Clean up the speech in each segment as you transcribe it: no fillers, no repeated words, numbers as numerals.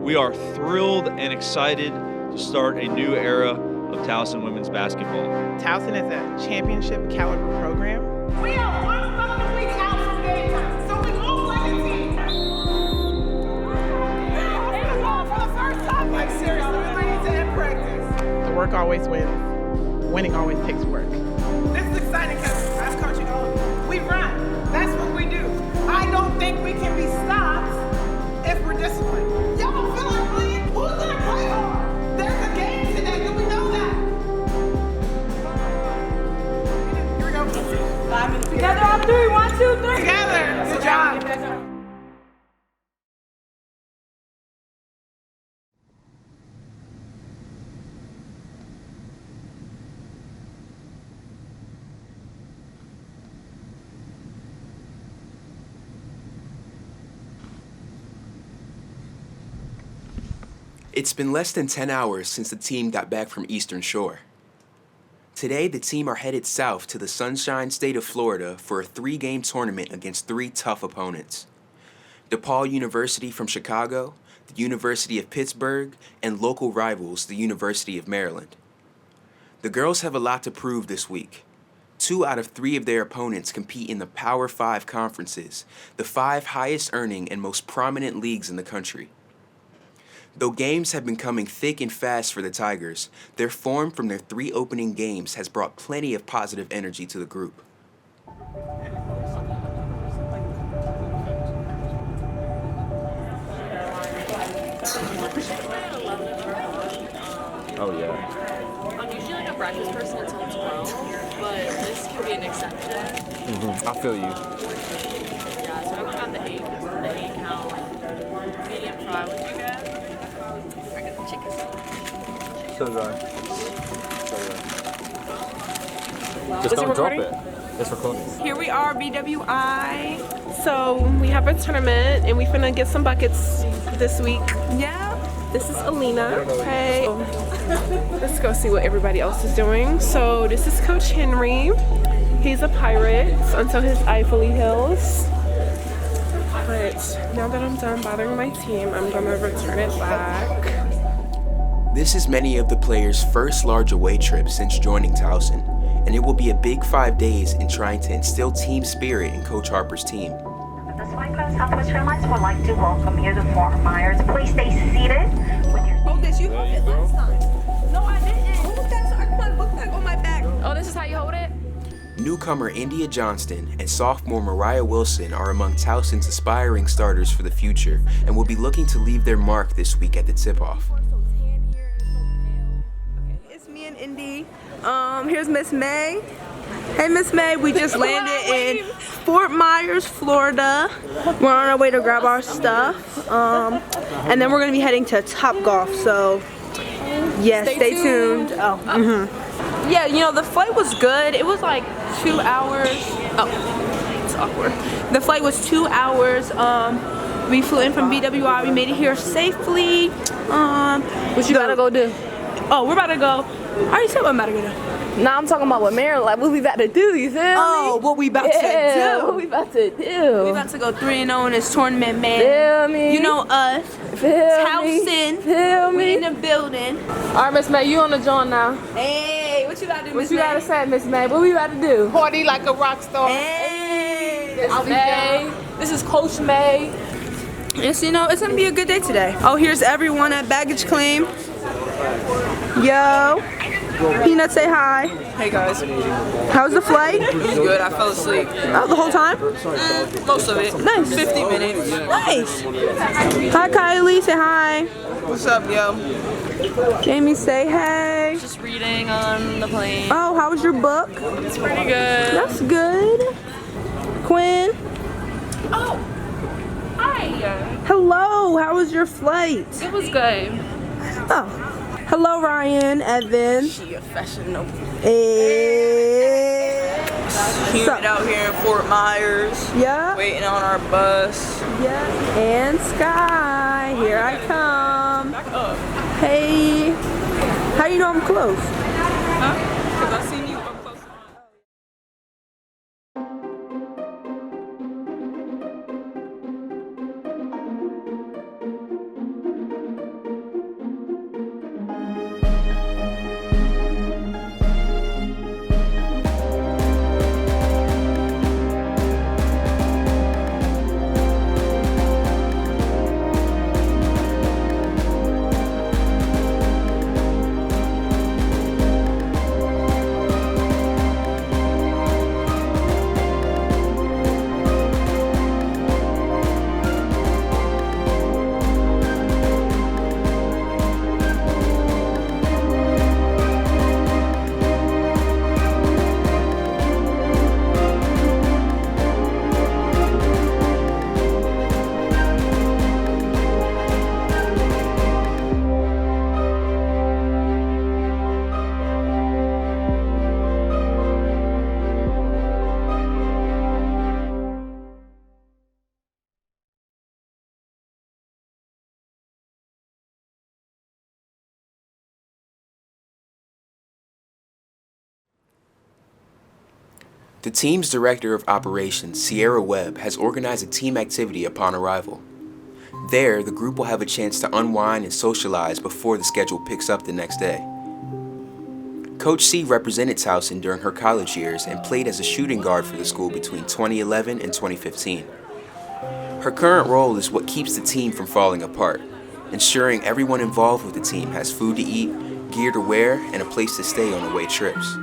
We are thrilled and excited to start a new era of Towson women's basketball. Towson is a championship caliber program. We are 1 week out from game time, so we move like a team. For the first time, like seriously, we're ready to end practice. The work always wins. Winning always takes work. This is exciting because, as coaching Ollie, we run. That's what we do. I don't think we can be stopped if we're disciplined. Y'all don't feel like playing? Who's gonna play hard? There's a game today. Do we know that? Here we go. 5 minutes. Together on 3. 1, 2, 3. Together. Good job. It's been less than 10 hours since the team got back from Eastern Shore. Today, the team are headed south to the Sunshine State of Florida for a 3-game tournament against 3 tough opponents: DePaul University from Chicago, the University of Pittsburgh, and local rivals, the University of Maryland. The girls have a lot to prove this week. 2 out of 3 of their opponents compete in the Power 5 conferences, the 5 highest earning and most prominent leagues in the country. Though games have been coming thick and fast for the Tigers, their form from their 3 opening games has brought plenty of positive energy to the group. Oh yeah. I'm usually like a breakfast person until 12, but this can be an exception. I feel you. Yeah, so I went on the 8 count, medium fry. What did you get? I got the chicken salad. So did I. Just don't drop it. It's recording. Here we are, BWI. So we have a tournament and we finna get some buckets this week. Yeah. This is Alina. Hey. Let's go see what everybody else is doing. So this is Coach Henry. He's a pirate until his Eiffel Hills. But now that I'm done bothering my team, I'm gonna return it back. This is many of the players' first large away trip since joining Towson, and it will be a big 5 days in trying to instill team spirit in Coach Harper's team. The Flight Coast Southwest Airlines would like to welcome you to Fort Myers. Please stay seated with your... Oh, did you hold it last time? No, I didn't. Oh, that's our book bag on my back. Oh, this is how you hold it? Newcomer India Johnston and sophomore Mariah Wilson are among Towson's aspiring starters for the future and will be looking to leave their mark this week at the tip-off. It's me and Indy. Here's Miss May. Hey, Miss May, we just landed in Fort Myers, Florida. We're on our way to grab our stuff. And then we're gonna be heading to Topgolf, so yeah, stay tuned. Oh, yeah, you know, the flight was good. It was like 2 hours. Oh, it's awkward. The flight was 2 hours. We flew in from BWI. We made it here safely. What you gotta go do? Oh, we're about to go. I already said what I'm about to go do. Nah, I'm talking about what Maryland, like what we about to do, you feel me? Oh, what we about to do. What we about to do. We about to go 3-0 in this tournament, man. Feel me? You know us. Feel Towson. me? Feel We me? in the building. All right, Miss May, you on the joint now. Hey, what you about to do, What Miss you May? gotta say, Miss May? What we about to do? Party like a rock star. Hey. Miss May. This is Coach May. Yes, you know, it's gonna be a good day today. Oh, here's everyone at Baggage Claim. Yo. Peanut, say hi. Hey guys. How's the flight? Good, I fell asleep. Oh, the whole time? Most of it. Nice. 50 minutes. Nice. Hi, Kylie. Say hi. What's up, yo? Jamie, say hey. Just reading on the plane. Oh, how was your book? It's pretty good. That's good. Quinn. Oh, hi. Hello. How was your flight? It was good. Oh. Hello, Ryan, Evan. She a professional. Hey. Humid out here in Fort Myers. Yeah. Waiting on our bus. Yeah. And Sky, here I come. Back up. Hey. How do you know I'm close? Huh? Because I seen you up close. The team's director of operations, Sierra Webb, has organized a team activity upon arrival. There, the group will have a chance to unwind and socialize before the schedule picks up the next day. Coach C represented Towson during her college years and played as a shooting guard for the school between 2011 and 2015. Her current role is what keeps the team from falling apart, ensuring everyone involved with the team has food to eat, gear to wear, and a place to stay on away trips.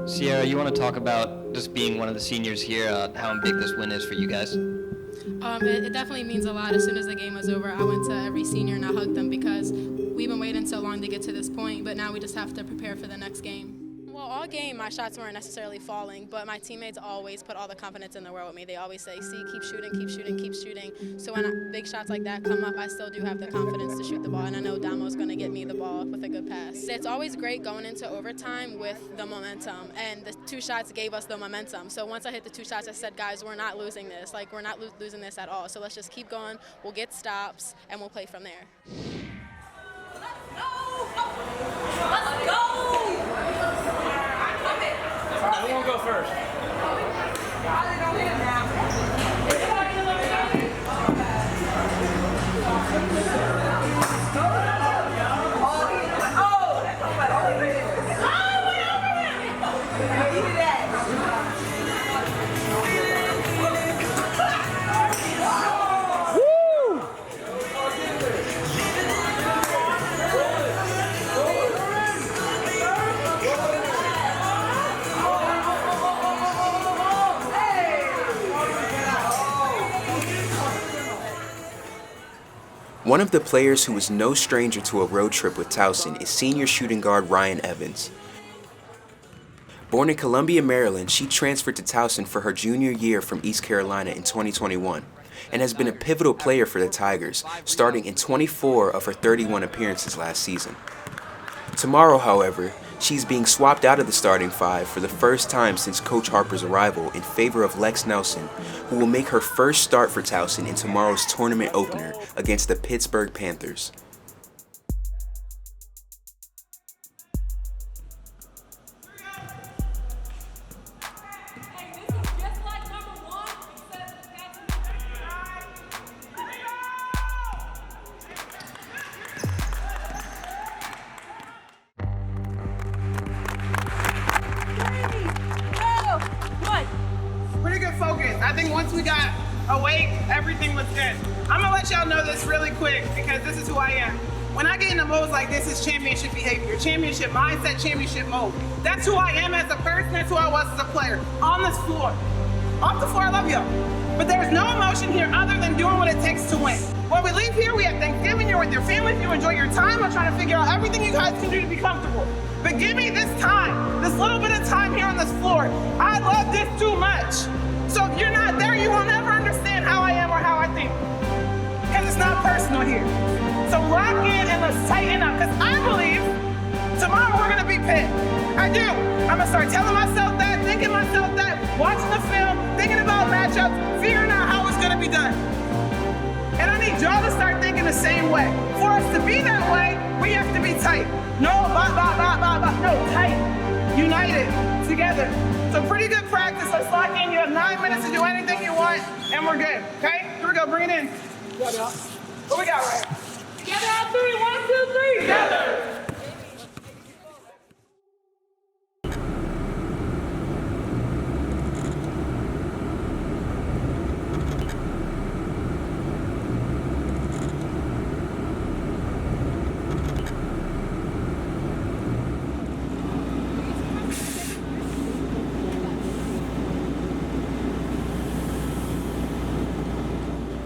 Sierra, you want to talk about just being one of the seniors here, how big this win is for you guys? It definitely means a lot. As soon as the game was over, I went to every senior and I hugged them because we've been waiting so long to get to this point, but now we just have to prepare for the next game. Well, all game, my shots weren't necessarily falling, but my teammates always put all the confidence in the world with me. They always say, see, keep shooting, keep shooting, keep shooting. So when big shots like that come up, I still do have the confidence to shoot the ball, and I know Damo's going to get me the ball with a good pass. It's always great going into overtime with the momentum, and the 2 shots gave us the momentum. So once I hit the 2 shots, I said, guys, we're not losing this. Like, we're not losing this at all. So let's just keep going. We'll get stops, and we'll play from there. Let's go! All right, who won't go first? One of the players who is no stranger to a road trip with Towson is senior shooting guard Ryan Evans. Born in Columbia, Maryland, she transferred to Towson for her junior year from East Carolina in 2021 and has been a pivotal player for the Tigers, starting in 24 of her 31 appearances last season. Tomorrow, however, she's being swapped out of the starting 5 for the first time since Coach Harper's arrival in favor of Lex Nelson, who will make her first start for Towson in tomorrow's tournament opener against the Pittsburgh Panthers. Pretty good focus. I think once we got awake, everything was good. I'm gonna let y'all know this really quick because this is who I am. When I get into modes like this, it's championship behavior, championship mindset, championship mode. That's who I am as a person, that's who I was as a player. On this floor. Off the floor, I love y'all. But there's no emotion here other than doing what it takes to win. When we leave here, we have Thanksgiving, you're with your family, if you enjoy your time, I'm trying to figure out everything you guys can do to be comfortable. But give me this time, this little bit of time here on this floor. I love this too much. So if you're not there, you will never understand how I am or how I think. Because it's not personal here. So lock in and let's tighten up. Because I believe tomorrow we're gonna be Pitt. I do. I'm gonna start telling myself that, thinking myself that, watching the film, thinking about matchups, figuring out how it's gonna be done. And I need y'all to start thinking the same way. For us to be that way, we have to be tight. No, no, tight, united, together. So pretty good practice. Let's lock in. You have 9 minutes to do anything you want, and we're good. Okay? Here we go. Bring it in. What we got right here? Together on 3. 1, 2, 3. Together.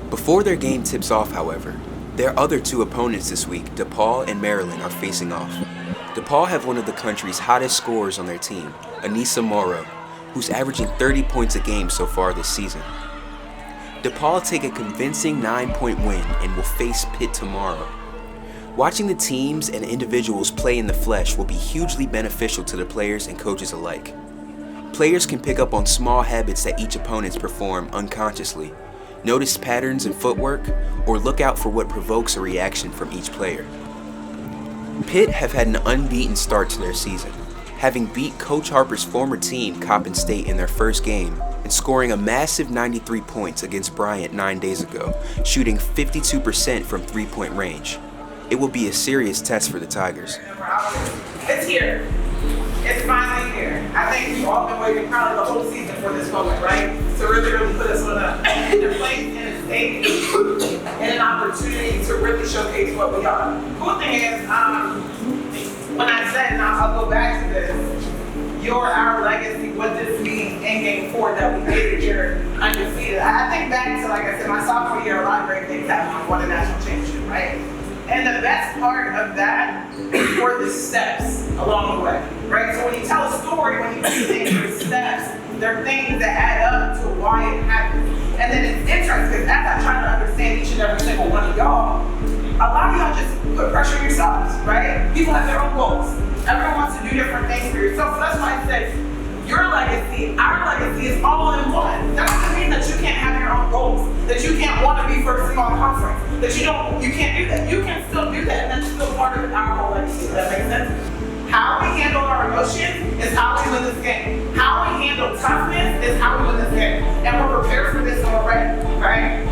Before their game tips off, however, their other 2 opponents this week, DePaul and Maryland, are facing off. DePaul have one of the country's hottest scorers on their team, Anissa Morrow, who's averaging 30 points a game so far this season. DePaul take a convincing 9-point win and will face Pitt tomorrow. Watching the teams and individuals play in the flesh will be hugely beneficial to the players and coaches alike. Players can pick up on small habits that each opponent perform unconsciously, notice patterns in footwork, or look out for what provokes a reaction from each player. Pitt have had an unbeaten start to their season. having beat Coach Harper's former team, Coppin State, in their first game and scoring a massive 93 points against Bryant 9 days ago, shooting 52% from three-point range. It will be a serious test for the Tigers. It's here. It's finally here. I think we've all been waiting probably the whole season for this moment, right? To really put us in a place, in a state, and an opportunity to really showcase what we are. Cool thing is, when I said, and I'll go back to this, you're our legacy, what this means in game 4 that we made it here undefeated. I think back to, like I said, my sophomore year, a lot of great things happened. We won a national championship, right? And the best part of that were the steps along the way, right? So when you tell a story, when you do things, there's steps, there are things that add up to why it happened. And then it's interesting, because as I try to understand each and every single one of y'all, a lot of y'all just put pressure on yourselves, right? People have their own goals. Everyone wants to do different things for yourself. So that's why I said, your legacy, our legacy is all in one. That doesn't mean that you can't have your own goals, that you can't want to be first in all conference, that you can't do that. You can still do that, and that's still part of our whole legacy. Does that make sense? How we handle our emotions is how we win this game. How we handle toughness is how we win this game. And we're prepared for this already, right?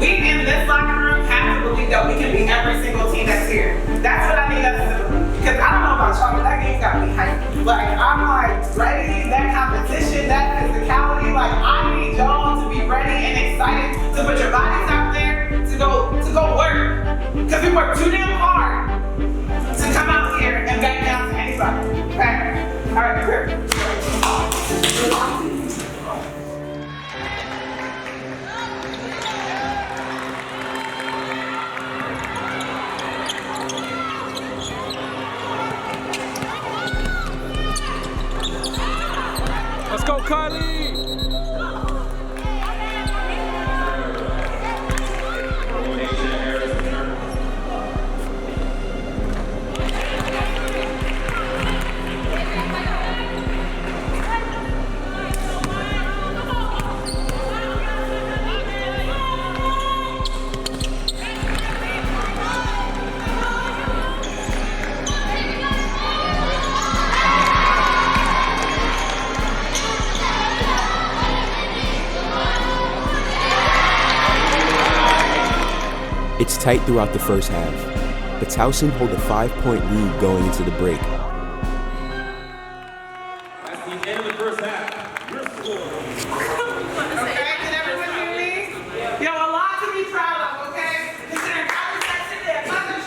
We in this locker room have to believe that we can beat every single team that's here. That's what I need us to believe. Because I don't know about y'all, but that game got me hyped. Like, I'm like, ready, that competition, that physicality, like, I need y'all to be ready and excited to put your bodies out there to go work. Because we work too damn hard to come out here and back down to anybody. Okay? All right, clear. Let's go, Kylie! It's tight throughout the first half, but Towson hold a 5-point lead going into the break. That's the end of the first half. Your score. Okay, can everyone hear me? Yo, a lot to be proud of, okay? Considering Kylie sat there, Kylie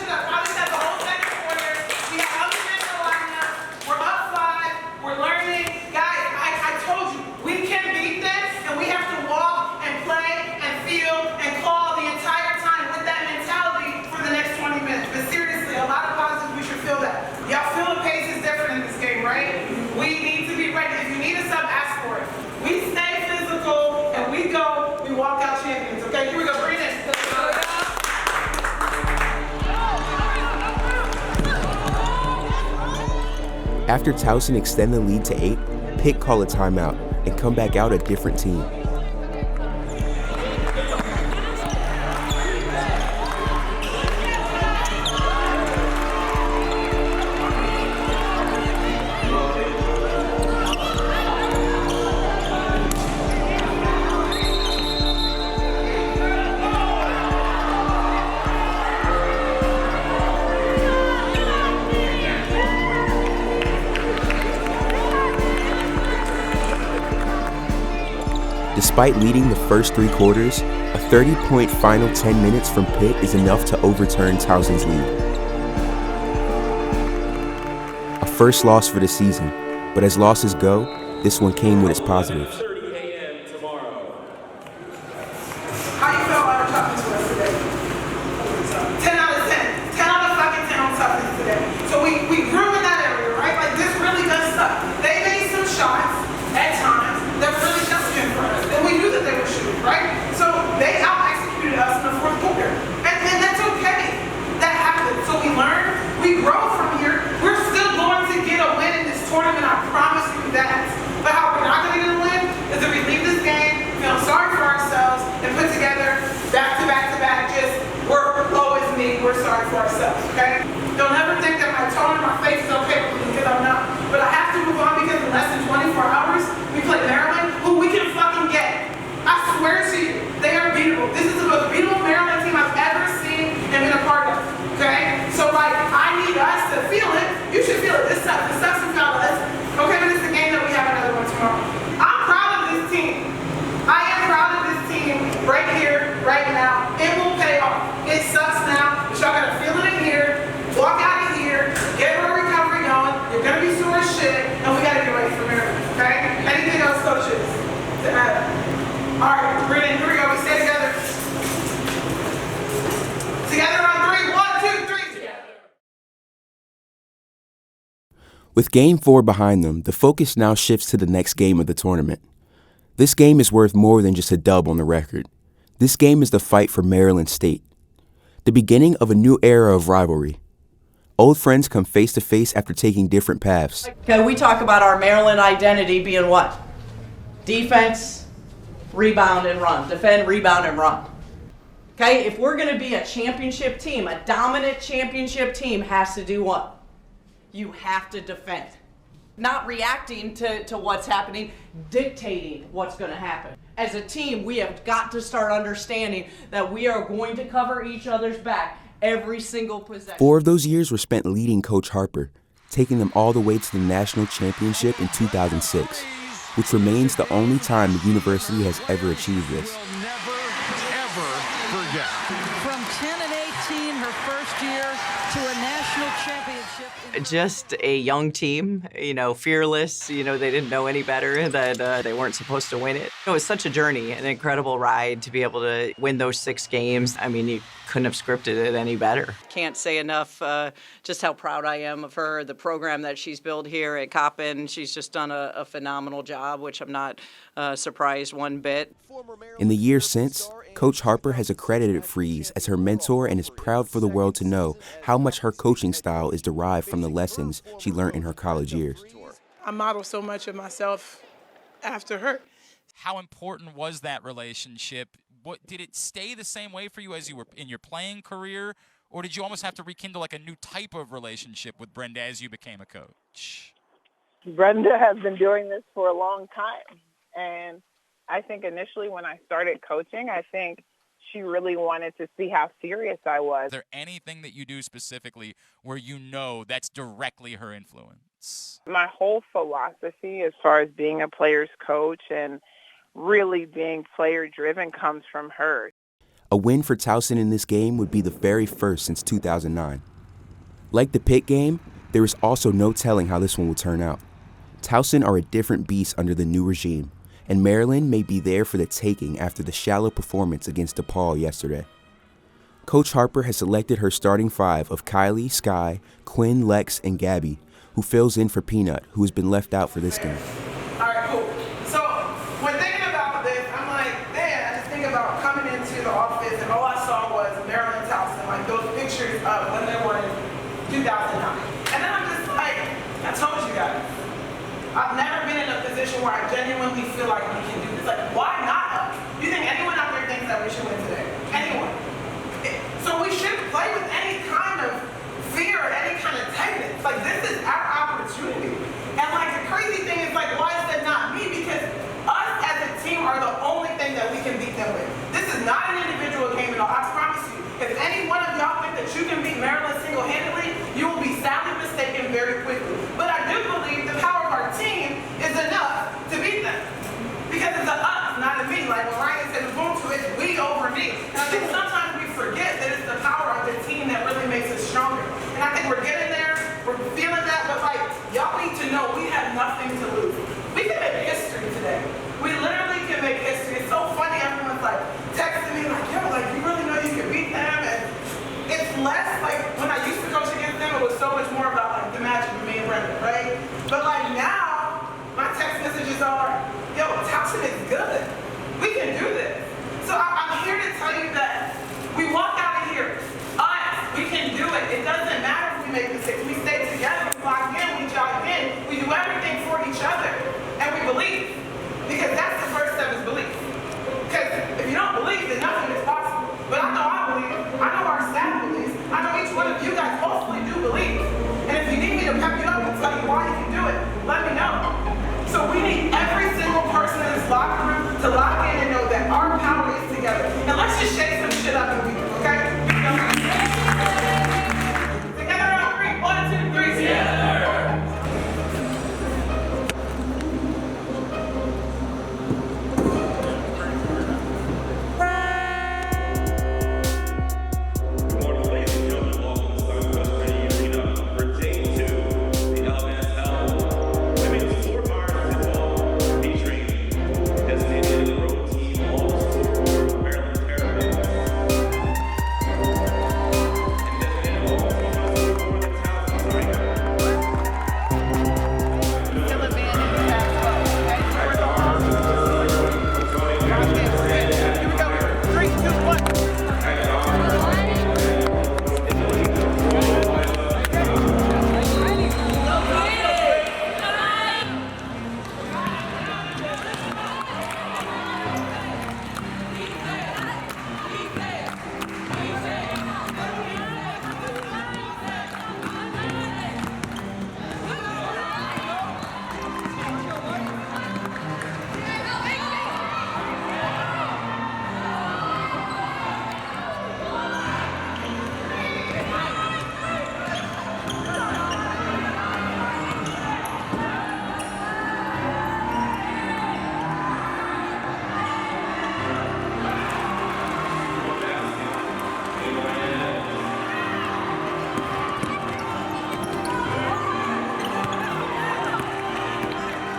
sat the whole second quarter. We have other men in the lineup. We're up 5. We're learning. Guys, I told you, we can beat this, and we have to walk and play and feel and call the entire time with that mentality for the next 20 minutes. But seriously, a lot of positives, we should feel that. Y'all feel the pace is different in this game, right? We need to be ready. If you need a sub, ask for it. We stay physical and we go, we walk out champions. Okay, here we go, bring it in. After Towson extend the lead to 8, Pitt call a timeout and come back out a different team. Despite leading the first 3 quarters, a 30-point final 10 minutes from Pitt is enough to overturn Towson's lead. A first loss for the season, but as losses go, this one came with its positives. 30 a.m. tomorrow. How you feel about our toughness for us today? 10 out of 10. 10 out of fucking 10 on toughness today. So we grew in that area, right? Like, this really does suck. They made some shots at times that really just in for us. And we knew that they were shooting, right? So they out-executed us in the fourth quarter. And that's okay. That happened. So we learn, we grow from here. We're still going to get a win in this tournament, I promise you that. But how we're not going to get a win is if we leave this game feeling sorry for ourselves and put together back-to-back, just we're low as me, we're sorry for ourselves, okay? Don't ever think that my tone in my face is okay with me, because I'm not. But I have to With Game 4 behind them, the focus now shifts to the next game of the tournament. This game is worth more than just a dub on the record. This game is the fight for Maryland State, the beginning of a new era of rivalry. Old friends come face to face after taking different paths. Okay, we talk about our Maryland identity being what? Defense, rebound, and run. Defend, rebound, and run. Okay, if we're going to be a championship team, a dominant championship team has to do what? You have to defend. Not reacting to what's happening, dictating what's going to happen. As a team, we have got to start understanding that we are going to cover each other's back every single possession. 4 of those years were spent leading Coach Harper, taking them all the way to the national championship in 2006, which remains the only time the university has ever achieved this. We'll never, ever forget. From 10-18 her first year to a national championship. Just a young team, fearless. They didn't know any better, that they weren't supposed to win it. It was such a journey, an incredible ride to be able to win those 6 games. I mean, you couldn't have scripted it any better. Can't say enough just how proud I am of her, the program that she's built here at Coppin. She's just done a phenomenal job, which I'm not surprised one bit. In the years since, Coach Harper has accredited Freeze as her mentor and is proud for the world to know how much her coaching style is derived from the lessons she learned in her college years. I model so much of myself after her. How important was that relationship? What did it stay the same way for you as you were in your playing career, or did you almost have to rekindle like a new type of relationship with Brenda as you became a coach? Brenda has been doing this for a long time, and I think initially when I started coaching, I think she really wanted to see how serious I was. Is there anything that you do specifically where that's directly her influence? My whole philosophy as far as being a player's coach and really being player-driven comes from her. A win for Towson in this game would be the very first since 2009. Like the Pitt game, there is also no telling how this one will turn out. Towson are a different beast under the new regime, and Maryland may be there for the taking after the shallow performance against DePaul yesterday. Coach Harper has selected her starting 5 of Kylie, Sky, Quinn, Lex, and Gabby, who fills in for Peanut, who has been left out for this game. All right, cool. So when thinking about this, I'm like, man, I just think about coming into the office and all I saw was Maryland Towson, like those pictures of when they won in 2009. And then I'm just like, I told you guys, I've never been in a position where I genuinely feel like we can do this. Like, why not us? You think anyone out there thinks that we should win today? Anyone? So we shouldn't play with any kind of fear or any kind of tightness. Like, this is our opportunity. And like, the crazy thing is like, why is that not me? Because us as a team are the only thing that we can beat them with. This is not an individual game at all. I promise you. If any one of y'all think that you can beat Maryland single-handedly, you will be sadly mistaken very quickly. But I do believe the power of our team is enough to beat them. Because it's a us, not a me. Like when Ryan said Ubuntu, it's we over me. And I think sometimes we forget that it's the power of the team that really makes us stronger. And I think we're getting there, we're feeling that, but like, y'all need to know we have nothing to lose. We can make history today. We literally can make history. It's so funny, everyone's like texting me like, yo, like you really know you can beat them? And it's less like when I used to coach against them, it was so much more about like the match with me and Brenda, right? But like now, my text messages are, yo, Towson is good. We can do this. So I'm here to tell you that we walk out of here, us, we can do it. It doesn't matter if we make mistakes. We stay together, we lock in, we jog in, we do everything for each other, and we believe. Because that's the first step is belief. Because if you don't believe, then nothing is possible. But I know I believe. I know our staff believes. I know each one of you guys hopefully do believe. And if you need me to pep you up and tell you why you can do it, let me know. So we need every single person in this locker room to lock in and know that our power is together. And let's just shake some shit up and we do, okay? Together on 3. 1, 2, 3, together.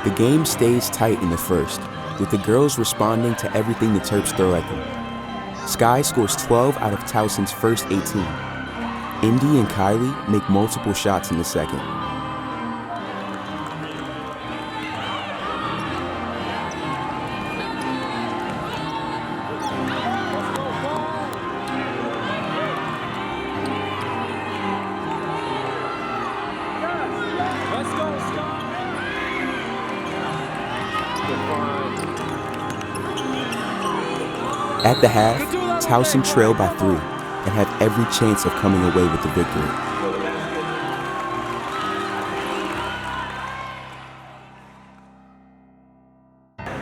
The game stays tight in the first, with the girls responding to everything the Terps throw at them. Sky scores 12 out of Towson's first 18. Indy and Kylie make multiple shots in the second. At the half, Towson trail by 3 and have every chance of coming away with the victory.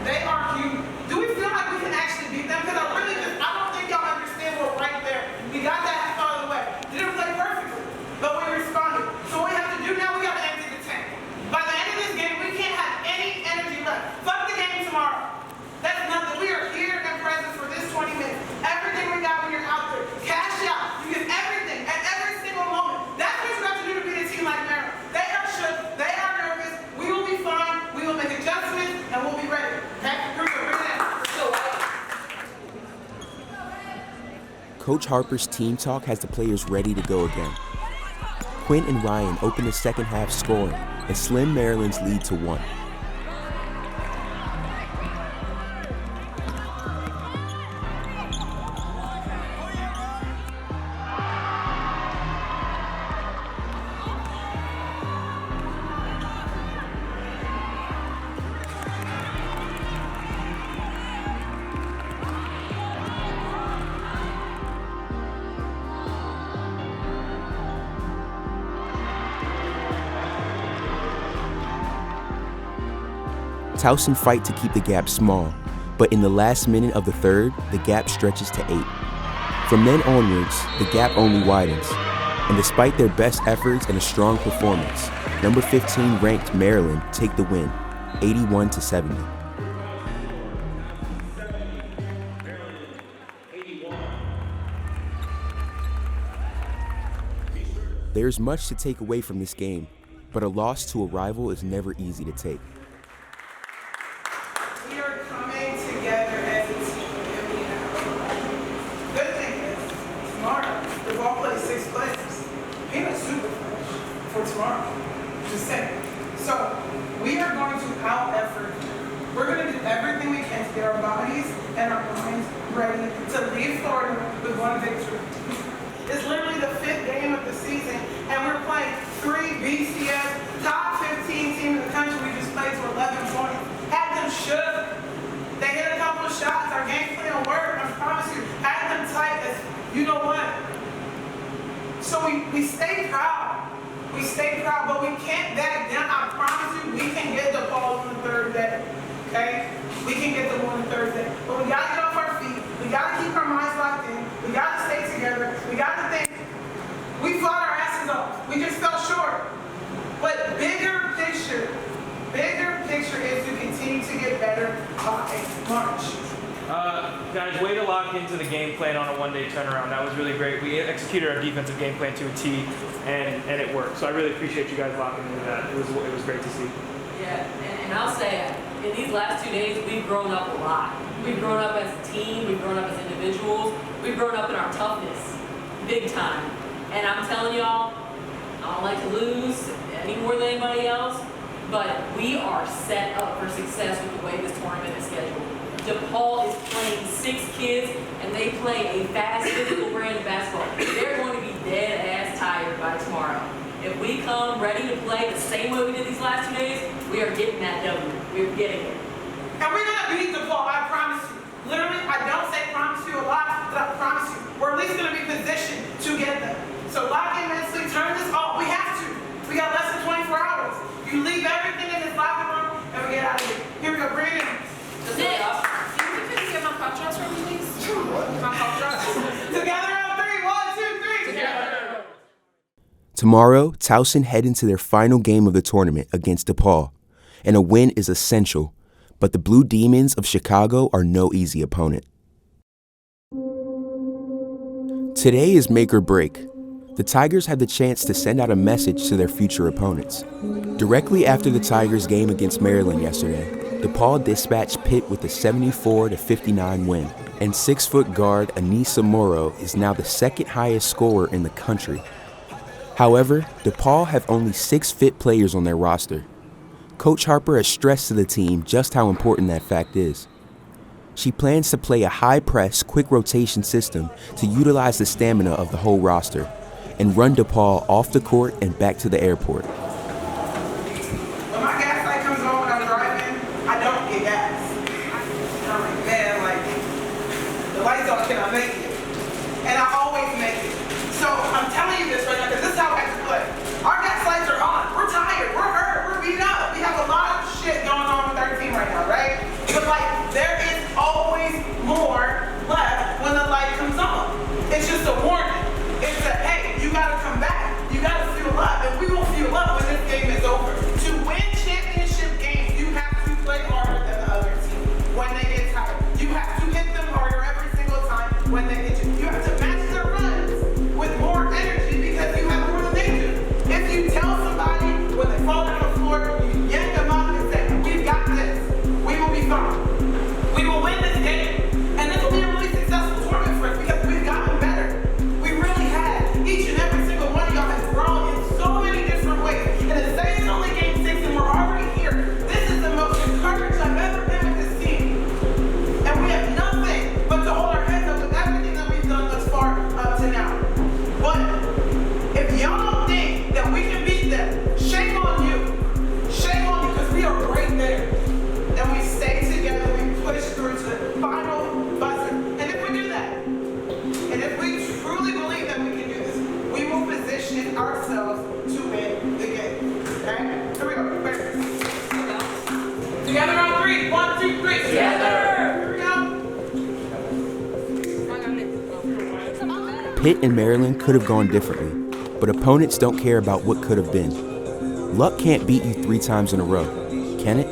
They are huge. Do we feel like we can actually beat them? Because I don't think y'all understand what right there. We got that half out of the way. Didn't play perfectly, but we responded. So what we have to do now, we got to empty the tank. By the end of this game, we can't have any energy left. Fuck the game tomorrow. That's nothing. We are here and present for this 20 minutes. Everything we got when you're out there. Cash out. You give everything at every single moment. That's what you have to do to beat a team like Maryland. They are shook. They are nervous. We will be fine. We will make adjustments and we'll be ready. Okay? Coach Harper's team talk has the players ready to go again. Quinn and Ryan open the second half scoring and slim Maryland's lead to 1. Towson fight to keep the gap small, but in the last minute of the third, the gap stretches to 8. From then onwards, the gap only widens, and despite their best efforts and a strong performance, number 15 ranked Maryland take the win, 81-70. There's much to take away from this game, but a loss to a rival is never easy to take. We are coming together as a team. Good thing is, tomorrow, we've all played 6 players. Peanut's super fresh for tomorrow. Just saying. So, we are going to out-effort. We're going to do everything we can to get our bodies and our minds ready to leave Florida with 1 victory. It's literally the 5th game of the season, and we're playing 3 BCS, top 15 team in the country. We just played for 11 points. Had them shook. They hit a couple of shots. Our game plan worked. I promise you. Had them tight as you know what. So we stay proud. We stay proud, but we can't back down. I promise you, we can get the ball on the 3rd day. Okay? We can get the ball on the 3rd day. But we gotta get off our feet. We gotta keep our minds locked in. We gotta stay together. We gotta think. We fought our asses off. We just fell short. But bigger picture is to continue to get better by March. Guys, way to lock into the game plan on a 1-day turnaround. That was really great. We executed our defensive game plan to a T, and it worked. So I really appreciate you guys locking into that. It was great to see. Yeah, and I'll say, in these last 2 days, we've grown up a lot. We've grown up as a team. We've grown up as individuals. We've grown up in our toughness, big time. And I'm telling y'all, I don't like to lose any more than anybody else, but we are set up for success with the way this tournament is scheduled. DePaul is playing 6 kids, and they play a fast, physical brand of basketball. They're going to be dead-ass tired by tomorrow. If we come ready to play the same way we did these last 2 days, we are getting that W. We're getting it. And we're going to beat DePaul, I promise you. Literally, I don't say promise you a lot, but I promise you, we're at least going to be positioned to get them. So lock in mentally, turn this off. We have to. We got less than 24 hours. You leave everything in this locker room, and we get out of here. Here we go, bring it in. Get my pop shots from you, please? What? My pop shots. Together on 3. 1, 2, 3. Together. Tomorrow, Towson head into their final game of the tournament against DePaul, and a win is essential, but the Blue Demons of Chicago are no easy opponent. Today is make or break. the Tigers had the chance to send out a message to their future opponents. Directly after the Tigers' game against Maryland yesterday, DePaul dispatched Pitt with a 74-59 win, and 6-foot guard Anissa Morrow is now the second highest scorer in the country. However, DePaul have only 6 fit players on their roster. Coach Harper has stressed to the team just how important that fact is. She plans to play a high-press, quick rotation system to utilize the stamina of the whole roster and run DePaul off the court and back to the airport. When my gas light comes on when I'm driving, I don't get gas. And I'm like, man, like, the light's on, can I make it? And I always make it. So I'm telling you this right now because this is how I have to play. Our gas lights are on. We're tired. We're hurt. We're beat up. We have a lot of shit going on with our team right now, right? But like, there is always more left when the light comes on. It's just a warning. It's a, hey, you gotta come back. You gotta fuel up, and we will fuel up when this game is over. To win championship games, you have to play harder than the other team when they get tired. You have to hit them harder every single time when they hit you. You have to match their runs with more energy because you have more than they do. If you tell somebody when they fall down the floor, you yank them up and say, we've got this. We will be fine. We will win this game. And this will be a really successful tournament for us because we've gotten better. We really have. Each and every single one of y'all has grown in so many different ways. And to say it's only game 6 and we're already here, this is the most encouraged I've ever been with this team. And we have nothing but to hold our heads up with everything that we've done thus far up to now. But if y'all don't think that we can beat them, shame on you. Shame on you because we are right there. And we stay together, we push through to the final buzzer. And if we do that, and if we truly believe that we can do this, we will position ourselves to win the game. Okay? Here we go. Ready? Together on 3. 1, 2, 3. Together! Here we go. Pitt and Maryland could have gone differently, but opponents don't care about what could have been. Luck can't beat you 3 times in a row, can it?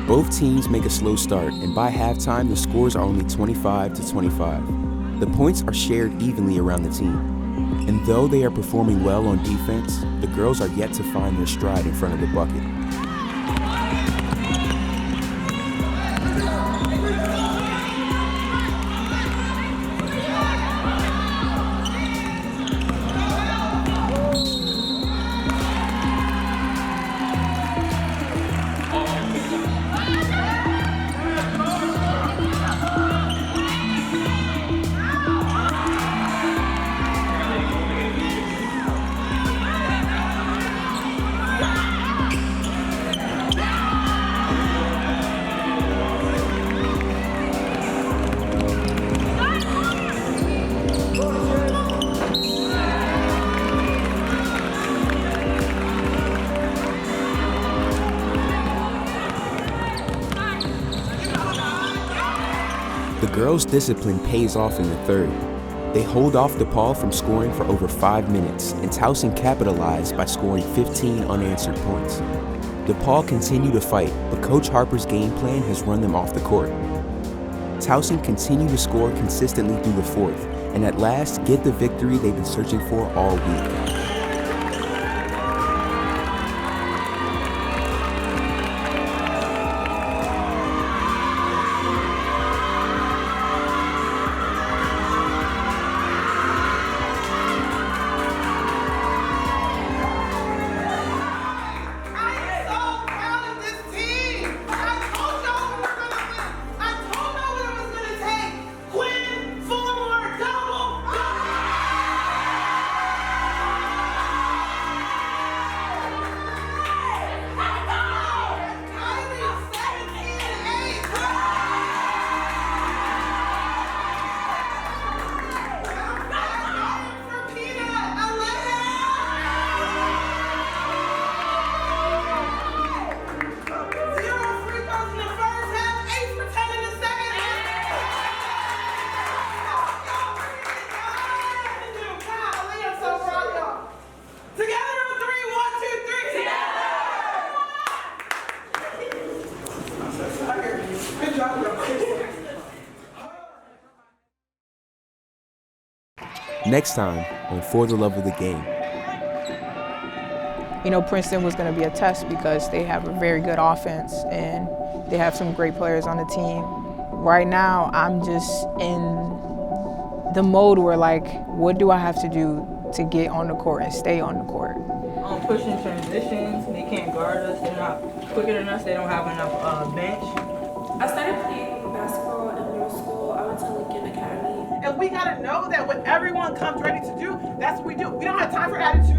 Both teams make a slow start, and by halftime, the scores are only 25-25. The points are shared evenly around the team. And though they are performing well on defense, the girls are yet to find their stride in front of the bucket. The girls' discipline pays off in the third. They hold off DePaul from scoring for over 5 minutes, and Towson capitalized by scoring 15 unanswered points. DePaul continue to fight, but Coach Harper's game plan has run them off the court. Towson continue to score consistently through the fourth, and at last get the victory they've been searching for all week. Next time on For the Love of the Game. You know, Princeton was going to be a test because they have a very good offense and they have some great players on the team. Right now, I'm just in the mode where, like, what do I have to do to get on the court and stay on the court? Pushing transitions, they can't guard us, they're not quicker than us, they don't have enough bench. I started playing basketball in middle school. I went to Lincoln Academy. And we gotta know that when everyone comes ready to do, that's what we do. We don't have time for attitude.